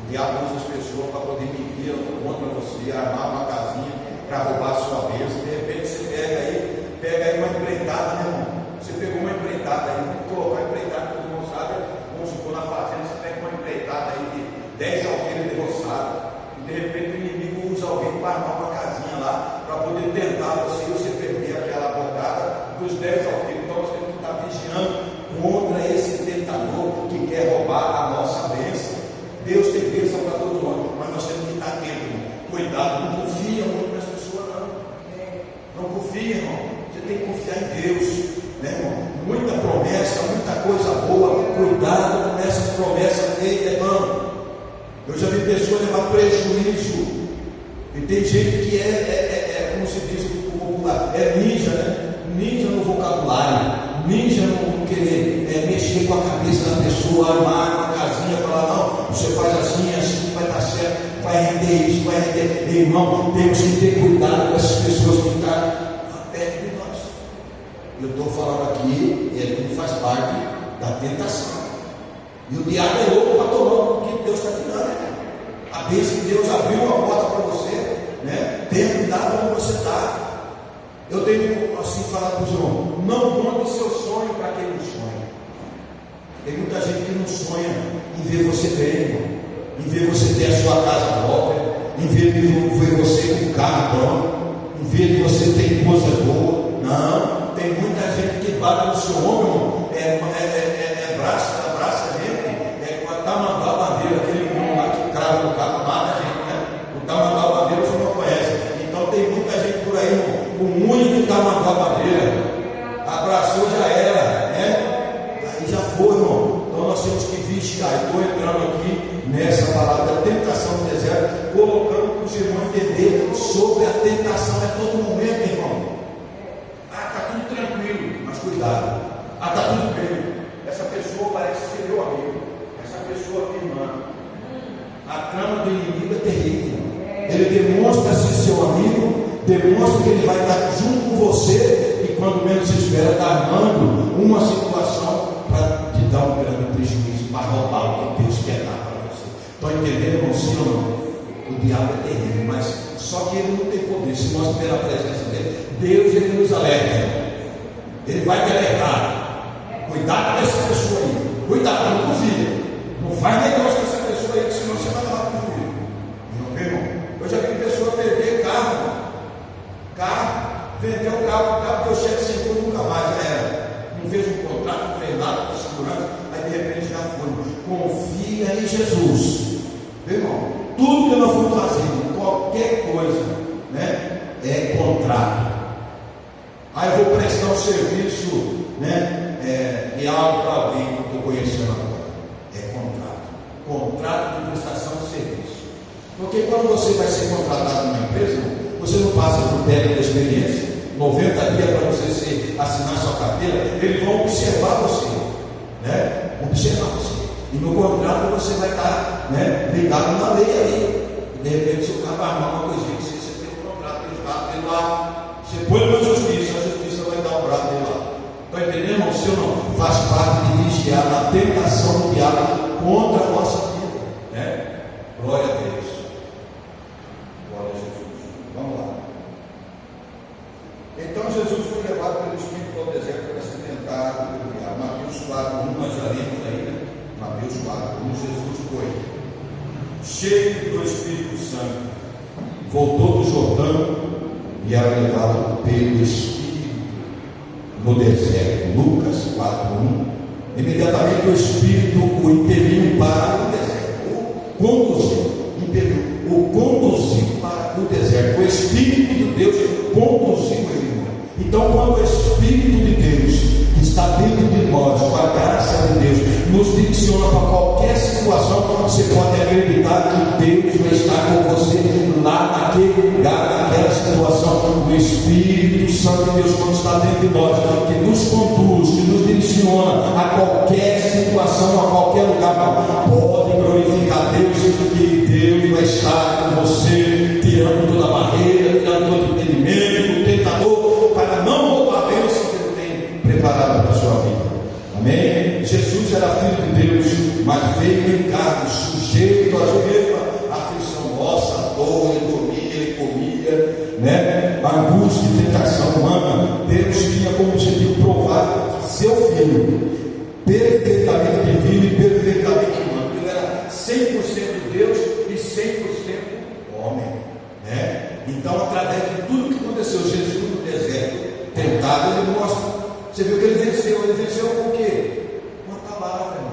O diabo usa as pessoas para poder mentir contra você, armar uma casinha para roubar a sua bênção. De repente você pega aí uma empreitada, né, irmão? Você pegou uma empreitada aí, colocou a empreitada para os irmãos, sabe? Vamos supor, na fazenda você pega uma empreitada aí de 10 alqueiros de roçado, e de repente o inimigo usa alguém para armar uma casinha lá, para poder tentar você perder aquela bocada dos 10 alqueiros. Então nós temos que estar vigiando contra esse tentador que quer roubar a nossa bênção. Deus tem bênção para todo mundo, mas nós temos que estar atentos, irmão. Cuidado, não confia muito nas pessoas, não. Não confia, irmão. Você tem que confiar em Deus, irmão? Muita promessa, muita coisa boa. Cuidado com essas promessas feitas, irmão. Eu já vi pessoas levar prejuízo. E tem gente que como se diz no popular, ninja, Ninja no vocabulário, ninja no querer mexer com a cabeça da pessoa, armar uma casinha, falar, não, você faz assim, assim vai dar certo, vai render isso, vai render. Irmão, temos que ter cuidado com essas pessoas que estão perto de nós. Eu estou falando aqui, ele faz parte da tentação. E o diabo é louco para tomar o que Deus está te dando, A bênção de Deus abriu uma porta para você, Tenha cuidado onde você está. Eu tenho assim falado para os irmãos, não conte seu sonho para quem não sonha. Tem muita gente que não sonha em ver você bem, irmão, em ver você ter a sua casa própria, em ver você com carro bom, em ver que você tem coisa boa. Não, tem muita gente que bate no seu ombro, abraça a gente, tamanduá bandeira, aquele irmão lá que crava no carro, mata a gente, O tamanduá bandeira você não conhece. Então tem muita gente por aí, irmão, com muito tamanduá bandeira, abraçou, já era, Aí já foi, irmão. Então nós temos que vigiar. Estou entrando aqui nessa palavra da tentação do deserto, colocando para os irmãos entender sobre a tentação a todo momento, irmão. Está tudo tranquilo, mas cuidado. Está tudo bem. Essa pessoa parece ser meu amigo. Essa pessoa aqui, irmã. A trama do inimigo é terrível. Ele demonstra ser seu amigo, demonstra que ele vai estar junto com você, e quando menos você espera, está armando uma situação para te dar um grande prejuízo, para roubar o que Deus quer dar para você. Estão entendendo, irmão? Sim ou não? O diabo é terrível, mas só que ele não tem poder. Se nós tiver a presença dele, Deus ele nos alerta. Ele vai te alertar. Cuidado com essa pessoa aí. Cuidado, não confia. Não faz negócio com essa pessoa aí, senão você vai levar para o filho. Não vê, irmão? Eu já vi pessoa perder carro. Vendeu o carro, deu cheque sem fundo, nunca mais, já era. Não fez um contrato, não fez nada com segurança, aí de repente já foi. Confia em Jesus. Meu irmão, tudo que nós formos fazendo, qualquer coisa, né, é contrato. Aí eu vou prestar um serviço, né, de algo para alguém que eu estou conhecendo agora. É contrato. Contrato de prestação de serviço. Porque quando você vai ser contratado numa empresa, você não passa por teste de experiência. 90 dias para você assinar sua carteira, eles vão observar você, né? Observar você. E no contrato você vai estar, né, ligado na lei aí. E de repente, se o cara armar uma coisinha que você tem um contrato, eles batem lá. Você põe na justiça, a justiça vai dar o braço dele lá. Está entendendo? O senhor não faz parte de vigiar na tentação do diabo contra a nossa vida, né? Glória a Deus. Glória a Jesus. Vamos lá. Então Jesus foi levado pelo Espírito ao deserto para ser tentado pelo diabo. Mateus 4:1, nós já lemos aí, né? Mateus 4:1, Jesus foi cheio do Espírito Santo, voltou do Jordão e era levado pelo Espírito no deserto. Lucas 4:1. Imediatamente o Espírito o impeliu para o deserto, o conduziu para o deserto. O Espírito de Deus conduziu ele. Então, quando o Espírito de Deus, que está dentro de nós, com a graça de Deus, nos direciona para qualquer situação, você pode acreditar que Deus vai estar com você lá naquele lugar, naquela situação. O Espírito Santo de Deus, quando está dentro de nós, que nos conduz, que nos direciona a qualquer situação, a qualquer lugar, pode glorificar Deus, que Deus vai estar com você, tirando toda a barreira, tirando todo impedimento, o tentador, para não roubar a bênção que Ele tem preparado para a sua vida. Amém? Jesus era filho de Deus, mas veio em carne, sujeito à mesma aflição nossa, dor, ele dormia, ele comia, né? Angústia e tentação humana. Deus tinha como objetivo provar que seu filho, perfeitamente divino e perfeitamente humano, ele era 100% Deus e 100% homem, né? Então, através de tudo que aconteceu, Jesus no deserto, tentado, ele mostra. Você viu que ele venceu com o quê? Com a palavra, irmão.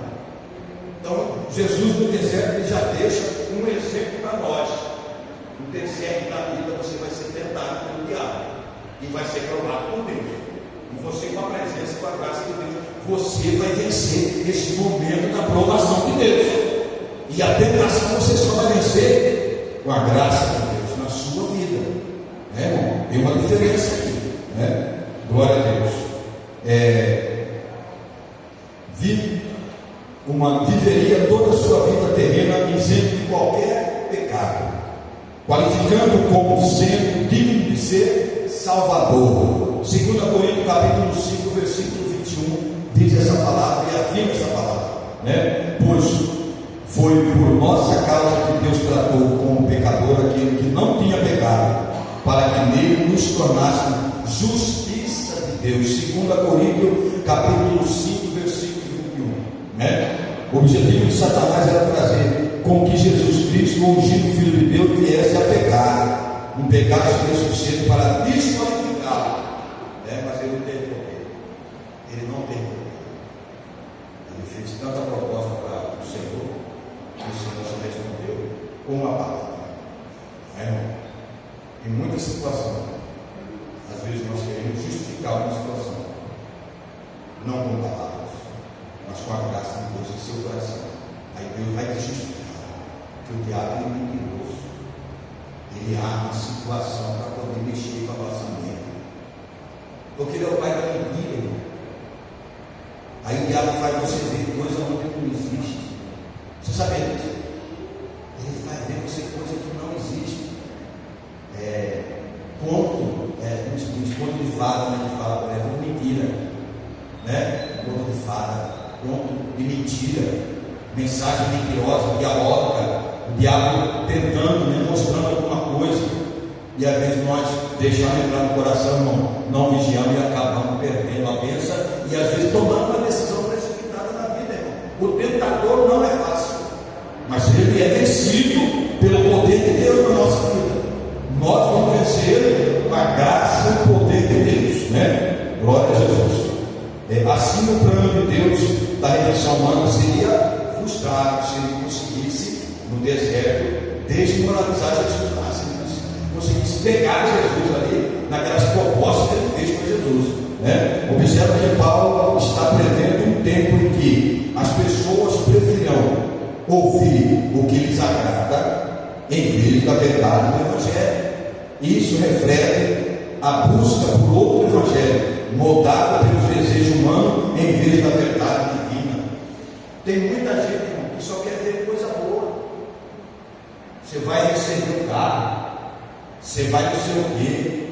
Então, Jesus no deserto, ele já deixa um exemplo para nós. No deserto da vida, você vai ser tentado pelo diabo e vai ser provado por Deus. E você, com a presença e com a graça de Deus, você vai vencer esse momento da provação de Deus. E a tentação você só vai vencer com a graça de Deus na sua vida, né, irmão? Tem uma diferença aqui, né? Glória a Deus. Viveria toda a sua vida terrena isento de qualquer pecado, qualificando como sendo digno de ser Salvador. 2 Coríntios capítulo 5, versículo 21, diz essa palavra e afirma essa palavra, né? Pois foi por nossa causa que Deus tratou como pecador aquele que não tinha pecado, para que nele nos tornasse justiça de Deus. 2 Coríntios capítulo 5, versículo 21, né? O objetivo de Satanás era trazer com que Jesus Cristo, o ungido Filho de Deus, viesse a pecar, um pecado suficiente para desqualificá-lo, né? Mas ele não tem poder, ele não tem poder. Ele fez tanta proposta para o Senhor, que o Senhor só respondeu com uma palavra, né, irmão? Em muitas situações, às vezes nós queremos justificar uma situação, não com palavras, mas com a graça de Deus em seu coração. Aí Deus vai te justificar, porque o diabo é mentiroso. Ele arma a situação para poder mexer com a nossa mente, porque ele é o pai da mentira, irmão. Aí o diabo faz você ver coisa onde não existe. Você sabe disso? Ele faz ver você coisa que não existe. Conto de fada, né? Que fala, por exemplo, mentira, né? Conto de fada, conto de mentira, mensagem mentirosa, diabólica, o diabo tentando, né, mostrando alguma coisa, e às vezes nós deixamos entrar no coração, não vigiamos e acabamos perdendo a bênção, e às vezes tomando uma decisão precipitada na vida, irmão. O tentador não é fácil, mas ele é vencido pelo poder de Deus na nossa vida. Nós vamos vencer com a graça e o poder de Deus, né? Glória a Jesus. Assim o plano de Deus da redenção humana seria frustrado se ele conseguisse no deserto desmoralizar Jesus, conseguisse pegar Jesus ali naquelas propostas que ele fez com Jesus, né? Observa que Paulo está prevendo um tempo em que as pessoas preferirão ouvir o que lhes agrada em vez da verdade do Evangelho. Isso reflete a busca por outro Evangelho moldada pelos desejos humanos em vez da verdade divina. Tem muita gente, irmão, que só quer ver coisa boa. Você vai receber um carro, você vai não sei o quê,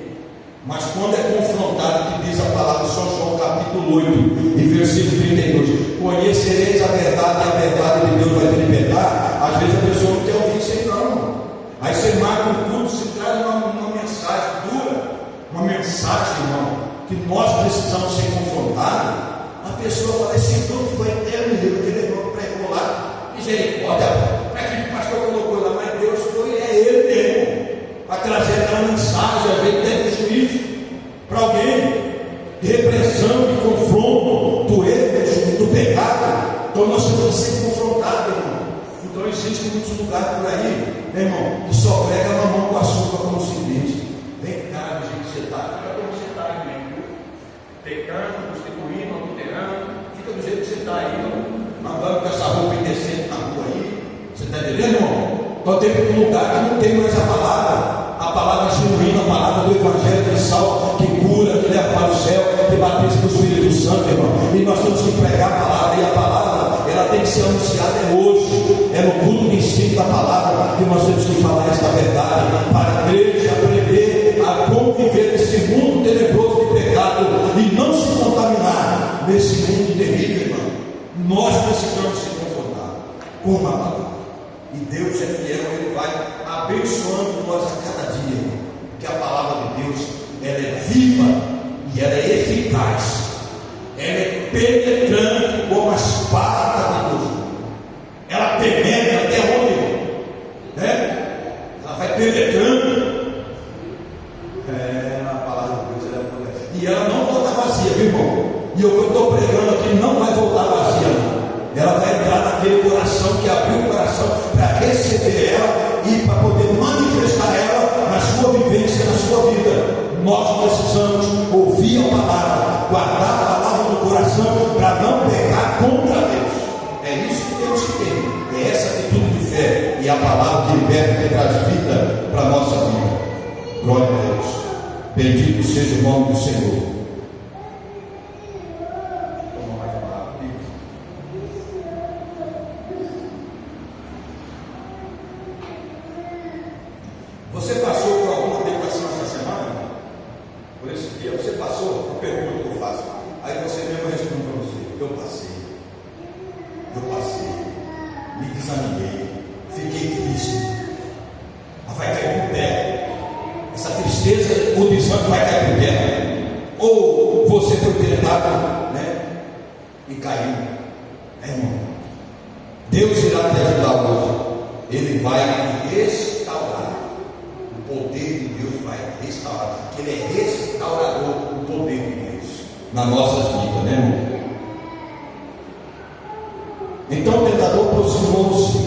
mas quando é confrontado, que diz a palavra São João capítulo 8 e versículo 32, conhecereis a verdade e a verdade de Deus vai te libertar. Às vezes a pessoa não quer ouvir isso aí não. Aí você marca um culto, se traz uma mensagem dura, uma mensagem, irmão, que nós precisamos ser confrontados. A pessoa fala, esse culto foi eterno, aquele irmão pregou lá, misericórdia, para que o pastor colocou lá, mas Deus foi, é ele mesmo, para trazer aquela mensagem, às vezes tem juízo para alguém, de repressão, de confronto do erro, do pecado. Então nós temos que ser confrontados, irmão. Então existem muitos lugares por aí, né, irmão, que só prega mamão com açúcar, como se diz. Vem cá, do jeito que você está, fica como você está aí mesmo, pecando, constituindo, adulterando, fica do jeito que você está aí, irmão, andando com essa roupa indecente na rua aí. Você está entendendo, irmão? Então tem um lugar que não tem mais a palavra genuína, a palavra do Evangelho de sal, que cura, que leva para o céu, que batiza com o Espírito Santo, irmão. E nós temos que pregar a palavra, e a palavra, ela tem que ser anunciada hoje, é no culto de ensino da palavra que nós temos que falar esta verdade, para a igreja aprender a conviver nesse mundo tenebroso de pecado e não se contaminar nesse mundo terrível, irmão. Nós precisamos se confrontar com a palavra. E Deus é fiel, Ele vai abençoando nós a cada dia, porque a palavra de Deus, ela é viva e ela é eficaz, ela é penetrante como a espada de Deus, ela penetra até onde? Né? Ela vai penetrando, a palavra de Deus, ela é poderosa, e ela não volta vazia, viu, irmão? E o que eu estou pregando aqui não vai voltar vazia, não. Ela vai entrar naquele coração que abriu o coração para receber ela e para poder manifestar ela na sua vivência, na sua vida. Nós precisamos ouvir a palavra, guardar a palavra no coração para não pecar contra Deus. É isso que temos que ter. É essa atitude de fé e a palavra que liberta, que traz vida para a nossa vida. Glória a Deus. Bendito seja o nome do Senhor. Você passou por alguma tentação essa semana? Por esse dia? Você passou? Uma pergunta que eu faço. Aí você mesmo responde para você: eu passei, me desanimei, fiquei triste. Mas vai cair por terra. Essa tristeza, o desânimo vai cair por terra. Ou você foi tentado, né? E caiu. Irmão, Deus irá te ajudar hoje. Ele vai restaurar. O poder de Deus vai restaurar, porque Ele é restaurador, o poder de Deus nas nossas vidas, né, irmão? Então o tentador aproximou-se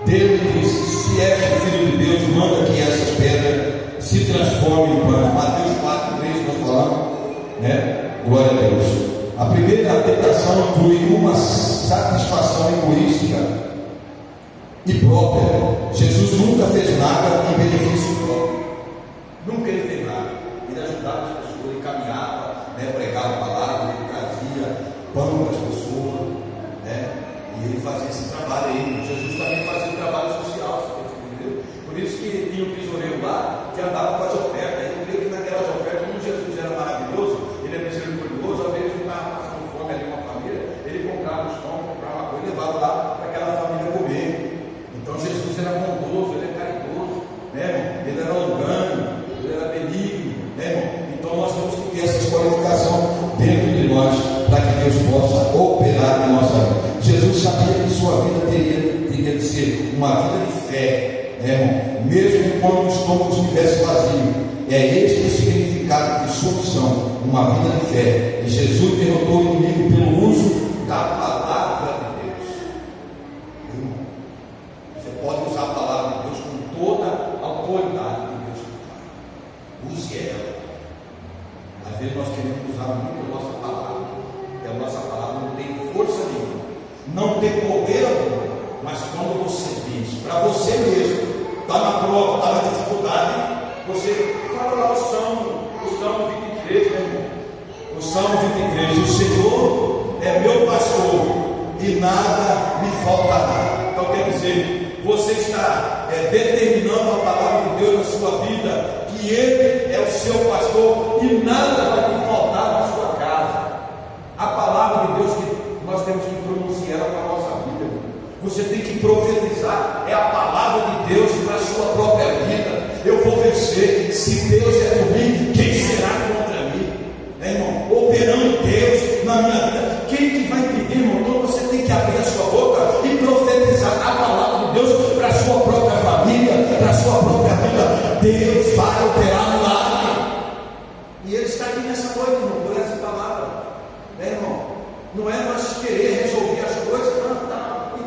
dele e disse: se és o Filho de Deus, manda que essas pedras se transformem em pães. Mateus 4:3 nós falamos, né? Glória a Deus. A primeira tentação inclui uma satisfação egoística e própria. Jesus nunca fez nada em benefício próprio. Nunca ele fez nada. Ele ajudava as pessoas, ele caminhava, né, pregava a palavra, ele trazia pão para as pessoas, né, e ele fazia esse trabalho aí. Jesus também fazia um trabalho social, entendeu? Por isso que tinha um tesoureiro lá que andava com as ofertas. Eu creio que naquelas ofertas, como Jesus era maravilhoso, ele é misericordioso, às vezes ele estava passando fome ali com a família, ele comprava os pão, comprava uma coisa e levava lá para aquela família comer. Então Deus possa operar na nossa vida. Jesus sabia que sua vida teria de ser uma vida de fé, né, irmão? Mesmo quando o estômago estivesse vazio. É esse o significado de sua opção, uma vida de fé. E Jesus derrotou o inimigo pelo uso da palavra de Deus. Irmão, você pode usar a palavra de Deus com toda a autoridade que Deus te dá. Use ela. Às vezes nós queremos usar muito a nossa palavra, e a nossa palavra não tem força nenhuma, não tem poder algum. Mas quando você diz para você mesmo, está na prova, está na dificuldade, você fala lá o Salmo 23, né, irmão? O Salmo 23, o Senhor é meu pastor e nada me faltará. Então quer dizer, você está determinando a palavra de Deus na sua vida, que Ele é o seu pastor e nada vai te faltar na sua casa. A palavra de Deus que nós temos que pronunciar para a nossa vida, irmão. Você tem que profetizar, é a palavra de Deus para a sua própria vida. Eu vou vencer, se Deus é por mim, quem será contra mim? Irmão, operando Deus na minha vida, quem que vai impedir, irmão? Então você tem que abrir a sua boca e profetizar a palavra de Deus para a sua própria família, para a sua própria vida. Deus vai operar milagre. E Ele está aqui nessa noite, irmão, por essa palavra, né, irmão? Não é nós querer resolver as coisas, não,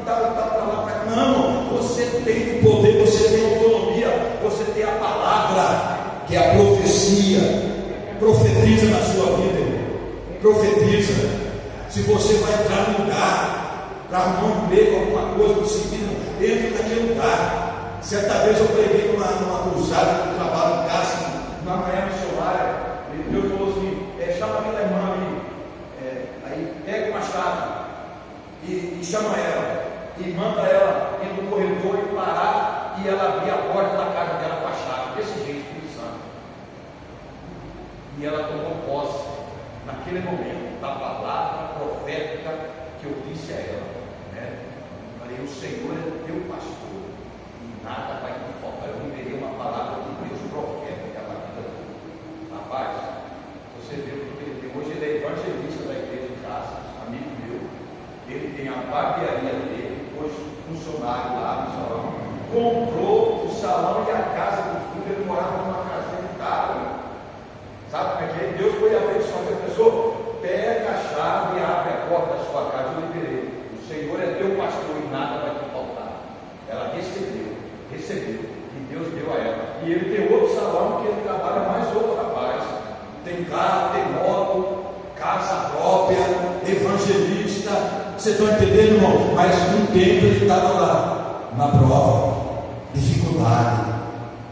para lá, para cá. Não, você tem o poder, você tem autonomia, você tem a palavra, que é a profecia. Profetiza na sua vida, irmão. Profetiza. Se você vai entrar num lugar para arrumar um emprego, alguma coisa, você entra naquele lugar. Certa vez eu preguei numa cruzada do trabalho em casa, na manhã missionária, e Deus falou assim: chama aquela irmã ali, aí pega uma chave e chama ela. E manda ela ir no corredor e parar, e ela abrir a porta da casa dela com a chave, desse jeito, Espírito Santo. E ela tomou posse, naquele momento, da palavra profética que eu disse a ela, né? Falei: o Senhor é o teu pastor, e nada vai te faltar. Eu liberei uma palavra de Deus profética na vida dele. Rapaz, você vê o que ele tem. Hoje ele é evangelista da igreja de casa, amigo meu. Ele tem a barbearia dele. Hoje, funcionário lá no salão, comprou o salão e a casa do filho. Ele morava numa casinha de casa. Sabe como é que é? Deus foi abençoando a pessoa. Pega a chave e abre a porta da sua casa. Eu liberei. O Senhor é teu pastor e nada vai te faltar. Ela recebeu. E Deus deu a ela. E ele tem outro salão que ele trabalha mais outro rapaz. Tem carro, tem moto, casa própria, evangelista. Você está entendendo, irmão? Mas um tempo ele estava lá, na prova, dificuldade,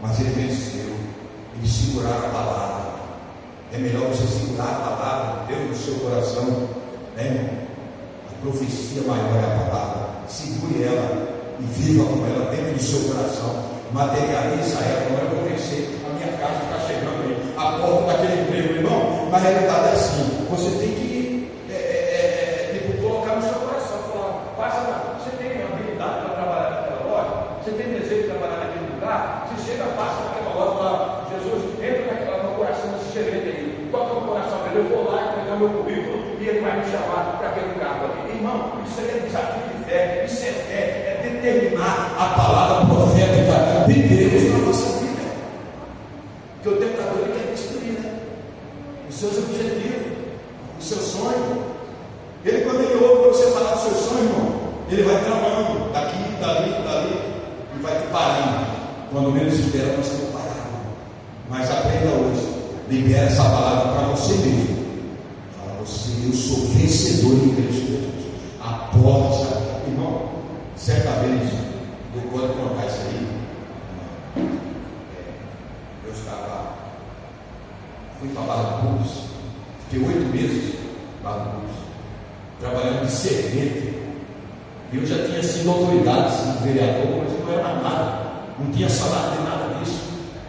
mas ele venceu. Ele segurava a palavra. É melhor você segurar a palavra de Deus no seu coração, né, irmão? A profecia maior é a palavra. Segure ela e viva com ela dentro do seu coração. Materializa ela. Agora eu vou vencer. A minha casa está chegando aí, a porta daquele emprego, irmão. Na realidade é assim: você tem que colocar no seu coração, falar: passa lá, você tem habilidade para trabalhar naquela loja, você tem desejo de trabalhar naquele lugar, você chega, passa naquela loja e fala: Jesus, entra no coração desse gerente aí, toca no coração dele, eu vou lá entregar meu currículo e ele vai me chamar para aquele cargo ali. Irmão, isso aí é desafio de fé, isso é fé, é determinar a palavra profética de Deus na nossa vida. Porque o tentador ele quer destruir, né? Os seus objetivos, o seu sonho. Ele, quando ele ouve você falar do seu sonho, irmão, ele vai tramando daqui, dali, e vai te parando. Quando menos espera, nós estamos parados. Mas aprenda hoje, libera essa palavra para você mesmo. Fala: eu sou vencedor em Cristo Jesus. A porta, irmão, certa vez, eu vou contar isso aí. Eu fui para Barra do Curso, fiquei 8 meses lá no curso, trabalhando de servente. Eu já tinha sido autoridade, sido vereador, mas não era nada, não tinha salário de nada disso.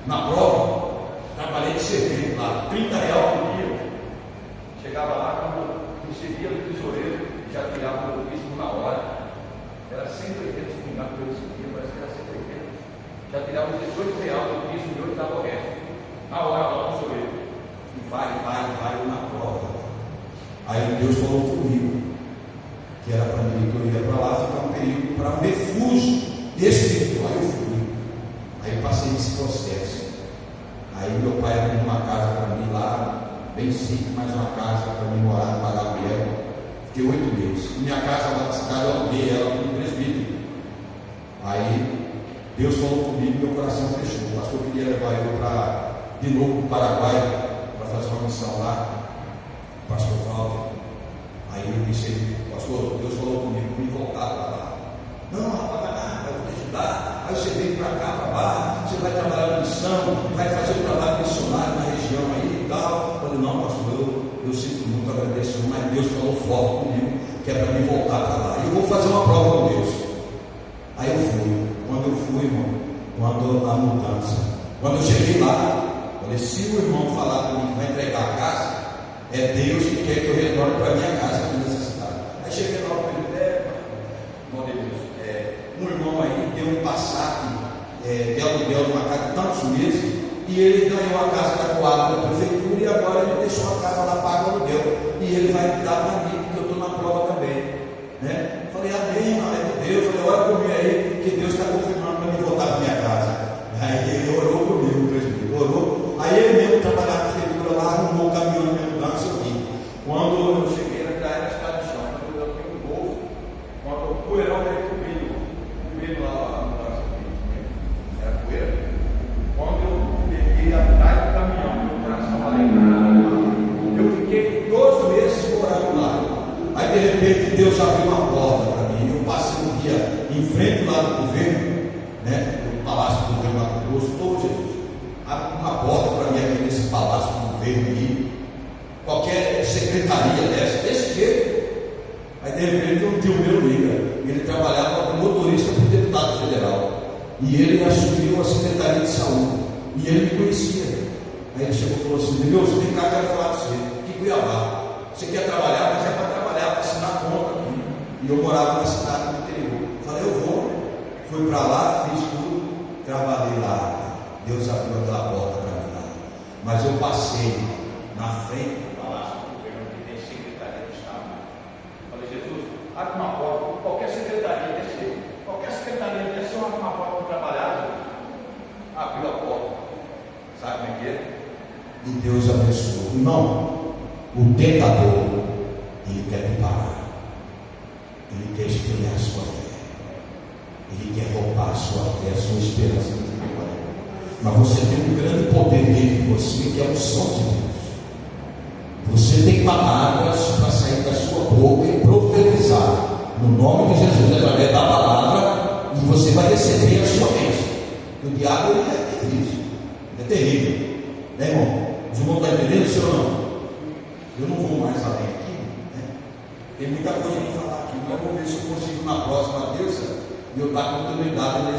Na prova, trabalhei de servente lá, R$30 por dia. Chegava lá, quando recebia do tesoureiro, já tirava o dízimo na hora. Era 180, se não me engano, por esse dia, parece que era 180. Já tirava os R$18 do dízimo e eu dava o resto. Na hora lá, o tesoureiro. E vai na prova. Aí Deus falou comigo que era para mim, que eu ia para lá ficar um período para um refúgio espiritual. Aí eu fui. Aí eu passei nesse processo. Aí meu pai abriu uma casa para mim lá, bem simples, mas uma casa para mim morar, pagar aluguel. Fiquei 8 meses. Minha casa lá na cidade, eu aluguei ela como presbítero. Aí Deus falou comigo e meu coração fechou. O pastor queria levar eu de novo para o Paraguai para fazer uma missão lá. O pastor Walter. Aí eu disse, pastor, Deus falou comigo para me voltar para lá. Não, rapaz, vai lá, eu vou te ajudar. Aí você vem para cá, para lá, você vai trabalhar na missão, vai fazer o trabalho missionário na região aí e tal. Eu falei, não, pastor, eu sinto muito, agradeço, mas Deus falou forte comigo, que é para me voltar para lá. E eu vou fazer uma prova com Deus. Aí eu fui. Quando eu fui, irmão, quando a mudança, quando eu cheguei lá, falei, se o irmão falar para mim que vai entregar a casa, é Deus que quer que eu retorne para a minha casa aqui nessa cidade. Aí cheguei lá, eu falei, um irmão aí deu um Passat de aluguel numa casa de tantos meses, e ele ganhou a casa da Coab da prefeitura, e agora ele deixou a casa lá paga aluguel, e ele vai dar para mim, porque eu estou na prova também, né? Falei, amém, glória a Deus. Falei, olha comigo aí, que Deus está confirmando para me voltar para minha casa. Aí ele orou comigo, o presbítero, orou. Aí ele mesmo trabalhava na prefeitura lá, arrumou o caminhão na minha mudança, eu vim. Quando eu cheguei, já era estrada de chão, quando eu tenho um golfo, quando o poeirão veio comigo lá, a mudança, era poeira. Quando eu peguei atrás do caminhão, meu coração alegrado, eu fiquei 12 meses morando lá. Aí de repente Deus abriu uma porta para mim. Eu passei um dia em frente lá do governo, né? Do palácio do governo lá do Grosso. Ô Jesus, abre uma porta para mim aqui nesse palácio do governo aí. Qualquer secretaria desse jeito. Aí de repente um tio meu liga. Ele trabalhava como motorista para o deputado federal. E ele assumiu a Secretaria de Saúde. E ele me conhecia. Aí ele chegou e falou assim: Deus, vem cá, quero falar com você. Que Cuiabá. Você quer trabalhar, mas é para trabalhar, para assinar conta aqui. E eu morava na cidade do interior. Falei, eu vou. Fui para lá, fiz tudo, trabalhei lá. Deus abriu aquela porta para mim lá. Mas eu passei na frente do palácio do governo, que tem secretaria do Estado. Falei, Jesus, abre uma porta, qualquer secretaria descer. Qualquer secretaria descer, abre uma porta para trabalhar. Abriu a porta. Sabe como é que é? E Deus abençoou. Não. O tentador, ele quer te parar, ele quer esfriar a sua fé, ele quer roubar a sua fé, a sua esperança. Mas você tem um grande poder dentro de você, que é o som de Deus. Você tem palavras para sair da sua boca e profetizar no nome de Jesus, através da palavra, e você vai receber a sua bênção. O diabo, ele é difícil, é terrível, né, irmão? Os irmãos estão entendendo, senhor ou não? Eu não vou mais além aqui, né? Tem muita coisa para falar aqui, mas eu vou ver se eu consigo na próxima terça e eu dar continuidade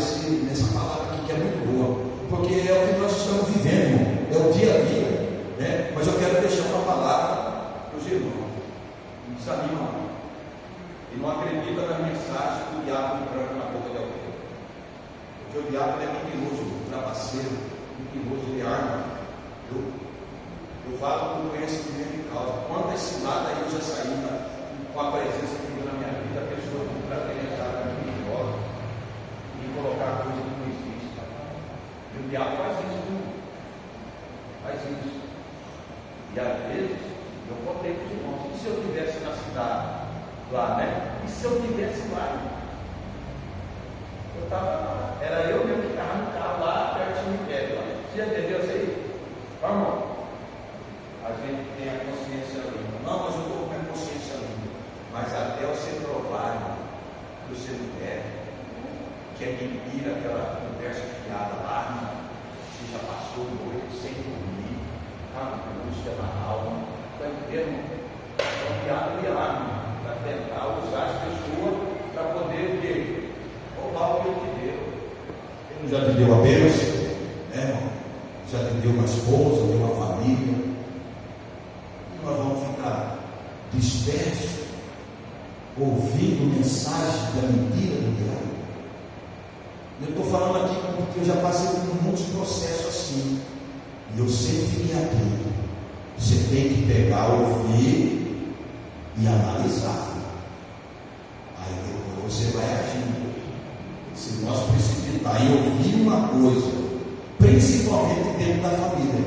nessa palavra aqui, que é muito boa, porque é o que nós estamos vivendo, irmão. É o dia a dia, né? Mas eu quero deixar uma palavra para os irmãos. Não desanima não. E não acredita na mensagem que o diabo branco na boca de alguém. Porque o diabo é mentiroso, trapaceiro, mentiroso de arma. Eu falo com conhecimento de causa. Quantas ciladas aí eu já saí com a presença de Deus na minha vida, a pessoa que para penetrar na minha escola e colocar coisa que não existe. E o diabo faz isso, viu? Faz isso. E às vezes eu contei com os irmãos: e se eu estivesse na cidade lá, né? E se eu estivesse lá? Eu estava lá, era eu mesmo que estava no carro lá perto do cemitério. Você entendeu isso aí? Vamos. A gente tem a consciência limpa. Não, mas eu estou com a consciência limpa. Mas até você provar que você não deve, que é mentira, aquela conversa fiada lá, você já passou noite sem dormir, a angústia na alma, está entendendo? Então, o diabo ia lá para tentar usar as pessoas para poder roubar o que ele te deu. Ele já te deu a bênção, né, irmão? Já te deu uma esposa, deu uma família. Nós vamos ficar dispersos, ouvindo mensagem da mentira do diabo. Eu estou falando aqui porque eu já passei por muitos processos assim, e eu sempre fiquei atento. Você tem que pegar, ouvir e analisar. Aí depois você vai agir. Se nós precipitar e ouvir uma coisa, principalmente dentro da família,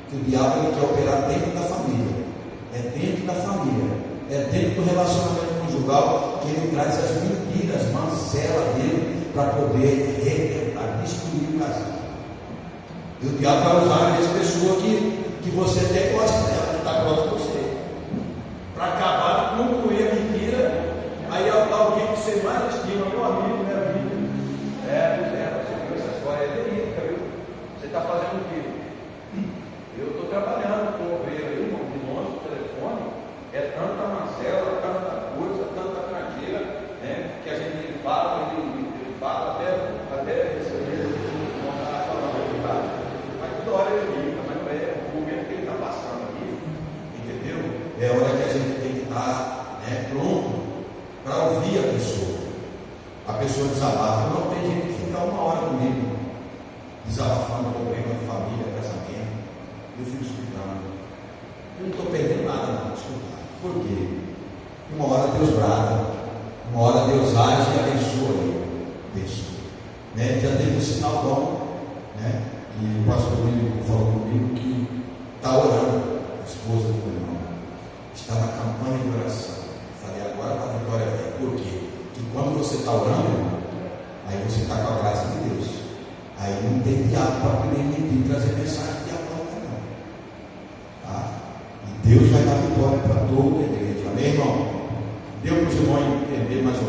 que o diabo ele quer operar dentro da família, é dentro da família, é dentro do relacionamento conjugal que ele traz as mentiras, mancela dele para poder rebentar, destruir o casal. E o diabo vai usar às vezes pessoa que você até gosta dela, que está próximo de você, para acabar de concluir a mentira. Aí alguém que você mais estima, meu amigo, minha vida. Você viu essa história, é verídica, viu? Você está fazendo o quê? Eu estou trabalhando com o obreiro aí, irmão, de longe do telefone. É tanta macela, tanta coisa, tanta tranqueira, né? Que a gente ele fala até receber não está falando a verdade. Mas toda hora ele liga, mas não é o momento que ele está passando aqui, entendeu? É a hora que a gente tem que estar pronto para ouvir a pessoa. A pessoa desabafa. Não tem gente que fica uma hora comigo desabafando problema de família, casamento. Eu fico escutando. Eu não estou perdendo nada não, escutar. Por quê? Uma hora Deus brada, uma hora Deus age e abençoa a pessoa. Já teve um sinal bom, que o pastor William falou comigo que está orando, a esposa do meu irmão, está na campanha de oração. Falei, agora a vitória vem. Por quê? Porque quando você está orando, irmão, aí você está com a graça de Deus. Aí não tem diabo para poder mentir, trazer mensagem diabólica, não. Tá? E Deus vai dar vitória para toda a igreja. Amém, irmão? Deu para os irmãos entender mais ou